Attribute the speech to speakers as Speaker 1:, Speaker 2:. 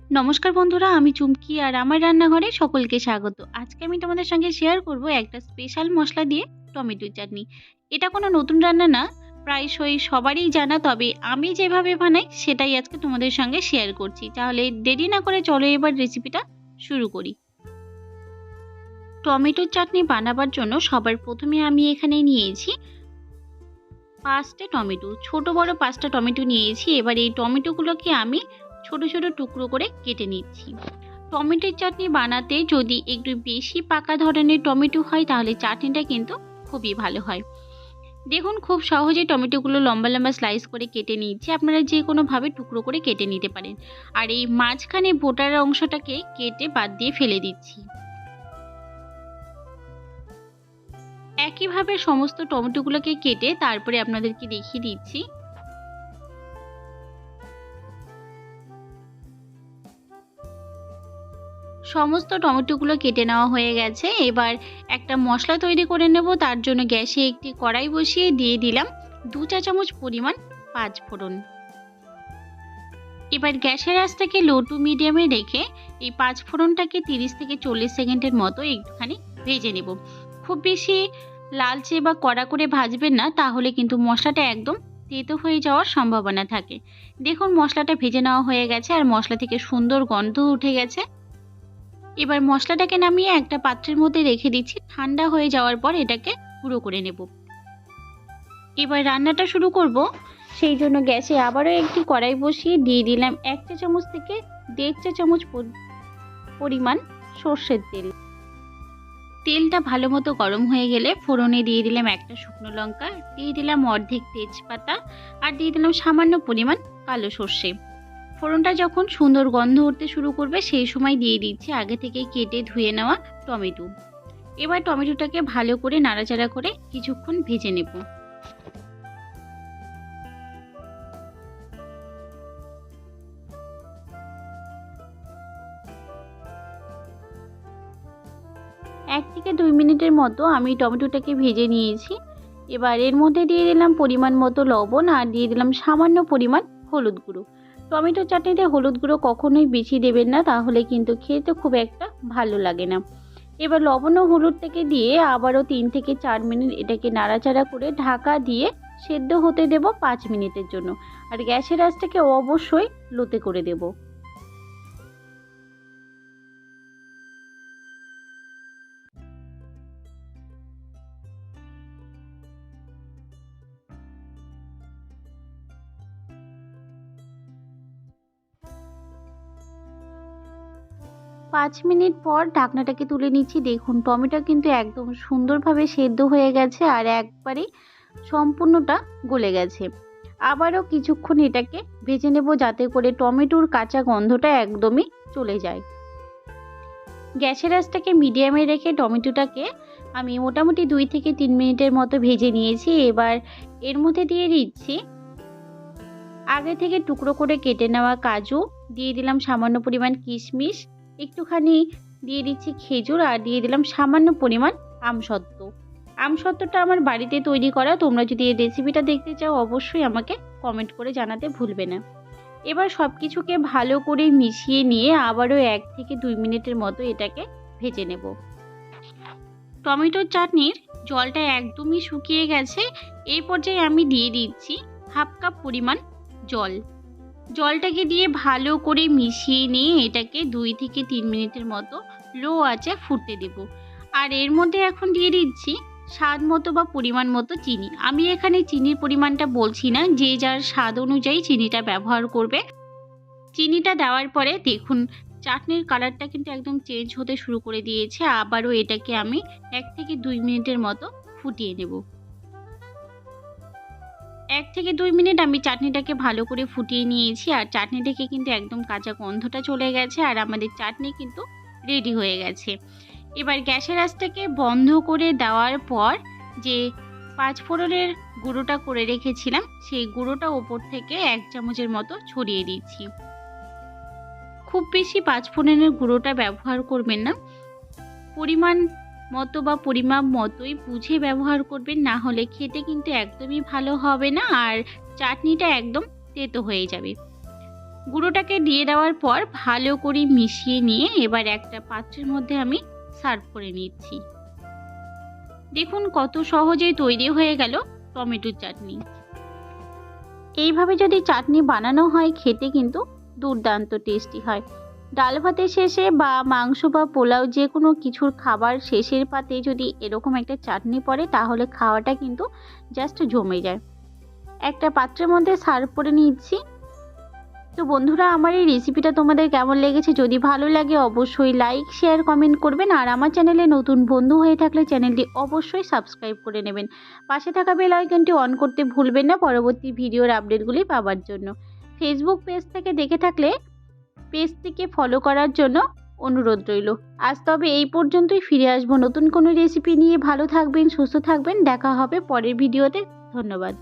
Speaker 1: নমস্কার বন্ধুরা, আমি চুমকি আর আমার রান্নাঘরে সকলকে স্বাগত। আজকে আমি তোমাদের সঙ্গে শেয়ার করব একটা স্পেশাল মশলা দিয়ে টমেটো চাটনি। এটা কোনো নতুন রান্না না, প্রায়শই সবারই জানা, তবে আমি যেভাবে বানাই সেটাই আজকে তোমাদের সঙ্গে শেয়ার করছি। তাহলে দেরি না করে চলো এবার রেসিপিটা শুরু করি। টমেটোর চাটনি বানাবার জন্য সবার প্রথমে আমি এখানে নিয়েছি 5টা টমেটো, ছোট বড় 5টা টমেটো নিয়েছি। এবার এই টমেটোগুলোকে আমি ছোট ছোট টুকরো করে কেটে নিচ্ছি। টমেটোর চাটনি বানাতে যদি একটু বেশি পাকা ধরনের টমেটো হয় তাহলে চাটনিটা কিন্তু খুবই ভালো হয়। দেখুন, খুব সহজে টমেটোগুলো লম্বা লম্বা স্লাইস করে কেটে নিচ্ছি। আপনারা যে কোনোভাবে টুকরো করে কেটে নিতে পারেন। আর এই মাঝখানে বোটার অংশটাকে কেটে বাদ দিয়ে ফেলে দিচ্ছি। একইভাবে সমস্ত টমেটোগুলোকে কেটে তারপরে আপনাদেরকে দেখিয়ে দিচ্ছি। সমস্ত টমেটোগুলো কেটে নেওয়া হয়ে গেছে। এবার একটা মশলা তৈরি করে নেব। তার জন্য গ্যাসে একটি কড়াই বসিয়ে দিয়ে দিলাম 2 চা চামচ পরিমাণ 5 ফোড়ন। এবার গ্যাসের আঁচটাকে লো টু মিডিয়ামে রেখে এই 5 ফোড়নটাকে 30 থেকে 40 সেকেন্ডের মতো একটুখানি ভেজে নেব। খুব বেশি লালচে বা কড়া করে ভাজবেন না, তাহলে কিন্তু মশলাটা একদম তেতো হয়ে যাওয়ার সম্ভাবনা থাকে। দেখুন, মশলাটা ভেজে নেওয়া হয়ে গেছে আর মশলা থেকে সুন্দর গন্ধ উঠে গেছে। এবার মশলাটাকে নামিয়ে একটা পাত্রের মধ্যে রেখে দিচ্ছি। ঠান্ডা হয়ে যাওয়ার পর এটাকে গুঁড়ো করে নেব। এবার রান্নাটা শুরু করব। সেই জন্য গ্যাসে আবারও একটি কড়াই বসিয়ে দিয়ে দিলাম 1 চা চামচ থেকে 1.5 চা চামচ পরিমাণ সর্ষের তেল। তেলটা ভালো মতো গরম হয়ে গেলে ফোড়নে দিয়ে দিলাম একটা শুকনো লঙ্কা, দিয়ে দিলাম অর্ধেক তেজপাতা আর দিয়ে দিলাম সামান্য পরিমাণ কালো সর্ষে। ফোড়নটা যখন সুন্দর গন্ধ উঠতে শুরু করবে সেই সময় দিয়ে দিচ্ছি আগে থেকে কেটে ধুয়ে নেওয়া টমেটো। এবার টমেটোটাকে ভালো করে নাড়াচাড়া করে কিছুক্ষণ ভেজে নেব। এক থেকে 2 মিনিটের মতো আমি টমেটোটাকে ভেজে নিয়েছি। এবার এর মধ্যে দিয়ে দিলাম পরিমাণ মতো লবণ আর দিয়ে দিলাম সামান্য পরিমাণ হলুদ গুঁড়ো। টমেটো চাটনিতে হলুদ গুঁড়ো কখনোই বেশি দেবেন না, তাহলে কিন্তু খেতে খুব একটা ভালো লাগে না। এবার লবণ ও হলুদটাকে দিয়ে আবারও 3 থেকে 4 মিনিট এটাকে নাড়াচাড়া করে ঢাকা দিয়ে সেদ্ধ হতে দেব 5 মিনিটের জন্য। আর গ্যাসের আঁচটাকে অবশ্যই লোতে করে দেব। 5 মিনিট পর ঢাকনাটাকে তুলে নিচ্ছি। দেখুন, টমেটো কিন্তু একদম সুন্দরভাবে সেদ্ধ হয়ে গেছে আর একবারেই সম্পূর্ণটা গলে গেছে। আবারও কিছুক্ষণ এটাকে ভেজে নেব যাতে করে টমেটোর কাঁচা গন্ধটা একদমই চলে যায়। গ্যাসের আঁচটাকে মিডিয়ামে রেখে টমেটোটাকে আমি মোটামুটি 2 থেকে 3 মিনিটের মতো ভেজে নিয়েছি। এবার এর মধ্যে দিয়ে দিচ্ছি আগে থেকে টুকরো করে কেটে নেওয়া কাজু, দিয়ে দিলাম সামান্য পরিমাণ কিশমিশ, একটুখানি দিয়ে দিচ্ছি খেজুর আর দিয়ে দিলাম সামান্য পরিমাণ আমসত্ত্ব। আমসত্ত্বটা আমার বাড়িতে তৈরি করা। তোমরা যদি এই রেসিপিটা দেখতে চাও অবশ্যই আমাকে কমেন্ট করে জানাতে ভুলবে না। এবার সব কিছুকে ভালো করে মিশিয়ে নিয়ে আবারও 1 থেকে 2 মিনিটের মতো এটাকে ভেজে নেব। টমেটোর চাটনির জলটা একদমই শুকিয়ে গেছে। এই পর্যায়ে আমি দিয়ে দিচ্ছি হাফ কাপ পরিমাণ জল। জলটাকে দিয়ে ভালো করে মিশিয়ে নিয়ে এটাকে 2 থেকে 3 মিনিটের মতো লো আঁচে ফুটতে দেব। আর এর মধ্যে এখন দিয়ে দিচ্ছি স্বাদ মতো বা পরিমাণ মতো চিনি। আমি এখানে চিনির পরিমাণটা বলছি না, যে যার স্বাদ অনুযায়ী চিনিটা ব্যবহার করবে। চিনিটা দেওয়ার পরে দেখুন চাটনির কালারটা কিন্তু একদম চেঞ্জ হতে শুরু করে দিয়েছে। আবারও এটাকে আমি 1 থেকে 2 মিনিটের মতো ফুটিয়ে নেব। 1 থেকে 2 মিনিট আমি চাটনিটাকে ভালো করে ফুটিয়ে নিয়েছি আর চাটনি থেকে কিন্তু একদম কাঁচা গন্ধটা চলে গেছে আর আমাদের চাটনি কিন্তু রেডি হয়ে গেছে। এবার গ্যাসের আঁচটাকে বন্ধ করে দেওয়ার পর যে 5 ফোড়নের গুঁড়োটা করে রেখেছিলাম সেই গুঁড়োটা ওপর থেকে 1 চামচের মতো ছড়িয়ে দিচ্ছি। খুব বেশি 5 ফোড়নের গুঁড়োটা ব্যবহার করবেন না, পরিমাণ মতো বা পরিমাপ মতোই বুঝে ব্যবহার করবেন, না হলে খেতে কিন্তু একদমই ভালো হবে না আর চাটনিটা একদম তেতো হয়ে যাবে। গুঁড়োটাকে দিয়ে দেওয়ার পর ভালো করে মিশিয়ে নিয়ে এবার একটা পাত্রের মধ্যে আমি সার্ভ করে নিচ্ছি। দেখুন কত সহজেই তৈরি হয়ে গেল টমেটোর চাটনি। এইভাবে যদি চাটনি বানানো হয় খেতে কিন্তু দুর্দান্ত টেস্টি হয়। ডাল ভাতের শেষে বা মাংস বা পোলাও যে কোনো কিছুর খাবার শেষের পাতে যদি এরকম একটা চাটনি পড়ে তাহলে খাওয়াটা কিন্তু জাস্ট জমে যায়। একটা পাত্রের মধ্যে সার্ভ করে নিচ্ছি। তো বন্ধুরা, আমার এই রেসিপিটা তোমাদের কেমন লেগেছে? যদি ভালো লাগে অবশ্যই লাইক শেয়ার কমেন্ট করবেন, আর আমার চ্যানেলে নতুন বন্ধু হয়ে থাকলে চ্যানেলটি অবশ্যই সাবস্ক্রাইব করে নেবেন। পাশে থাকা বেল আইকনটি অন করতে ভুলবেন না পরবর্তী ভিডিওর আপডেটগুলি পাওয়ার জন্য। ফেসবুক পেজ থেকে দেখে থাকলে পেজটিকে ফলো করার জন্য অনুরোধ রইল। আজ তবে এই পর্যন্তই, ফিরে আসবো নতুন কোনো রেসিপি নিয়ে। ভালো থাকবেন, সুস্থ থাকবেন, দেখা হবে পরের ভিডিওতে। ধন্যবাদ।